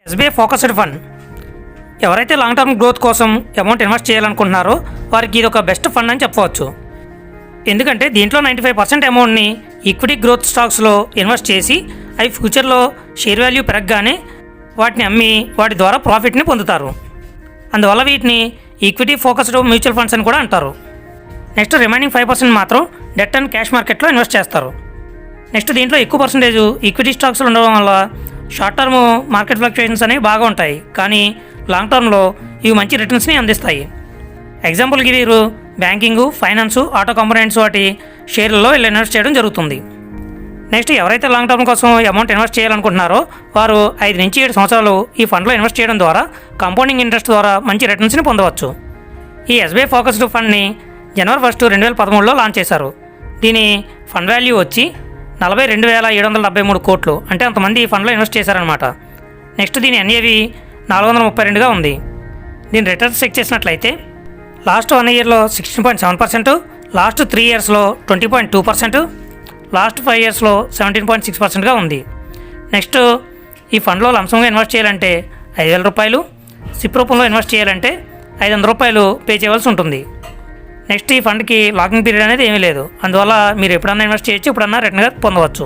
SBI focused fund ఎవరైతే long term growth కోసం amount invest చేయాలనుకుంటున్నారో వారికి ఇది ఒక బెస్ట్ ఫండ్ అని చెప్పవచ్చు. ఎందుకంటే దీంట్లో 95% అమౌంట్ని ఈక్విటీ గ్రోత్ స్టాక్స్లో ఇన్వెస్ట్ చేసి అవి ఫ్యూచర్లో షేర్ వాల్యూ పెరగగానే వాటిని అమ్మి వాటి ద్వారా ప్రాఫిట్ని పొందుతారు. అందువల్ల వీటిని ఈక్విటీ ఫోకస్డ్ మ్యూచువల్ ఫండ్స్ అని కూడా అంటారు. నెక్స్ట్ రిమైనింగ్ 5% మాత్రం డెట్ అండ్ క్యాష్ మార్కెట్లో ఇన్వెస్ట్ చేస్తారు. నెక్స్ట్ దీంట్లో ఎక్కువ పర్సంటేజ్ ఈక్విటీ స్టాక్స్లో ఉండడం వల్ల షార్ట్ టర్మ్ మార్కెట్ ఫ్లక్చుయేషన్స్ అనేవి బాగా ఉంటాయి, కానీ లాంగ్ టర్మ్లో ఇవి మంచి రిటర్న్స్ని అందిస్తాయి. ఎగ్జాంపుల్కి వీరు బ్యాంకింగ్, ఫైనాన్స్, ఆటో కాంపోనెంట్స్ వాటి షేర్లలో వీళ్ళు ఇన్వెస్ట్ చేయడం జరుగుతుంది. నెక్స్ట్ ఎవరైతే లాంగ్ టర్మ్ కోసం అమౌంట్ ఇన్వెస్ట్ చేయాలనుకుంటున్నారో వారు 5 నుంచి 7 సంవత్సరాలు ఈ ఫండ్లో ఇన్వెస్ట్ చేయడం ద్వారా కాంపౌండింగ్ ఇంట్రెస్ట్ ద్వారా మంచి రిటర్న్స్ని పొందవచ్చు. ఈ ఎస్బీఐ ఫోకస్డ్ ఫండ్ని జనవరి 1, 2013లో లాంచ్ చేశారు. దీని ఫండ్ వాల్యూ వచ్చి 42,773 కోట్లు, అంటే అంతమంది ఈ ఫండ్లో ఇన్వెస్ట్ చేశారనమాట. నెక్స్ట్ దీని ఎన్ఏవి 432గా ఉంది. దీని రిటర్న్స్ చెక్ చేసినట్లయితే లాస్ట్ 1 ఇయర్లో 16.7%, లాస్ట్ 3 ఇయర్స్లో 20.2%, లాస్ట్ 5 ఇయర్స్లో 17.6%గా ఉంది. నెక్స్ట్ ఈ ఫండ్లో లంసంగా ఇన్వెస్ట్ చేయాలంటే 5,000 రూపాయలు, సిప్ రూపంలో ఇన్వెస్ట్ చేయాలంటే 500 రూపాయలు పే చేయవలసి ఉంటుంది. నెక్స్ట్ ఈ ఫండ్కి లాకింగ్ పీరియడ్ అనేది ఏమీ లేదు, అందువల్ల మీరు ఎప్పుడన్నా ఇన్వెస్ట్ చేయొచ్చు, ఎప్పుడన్నా రిటర్న్గా పొందవచ్చు.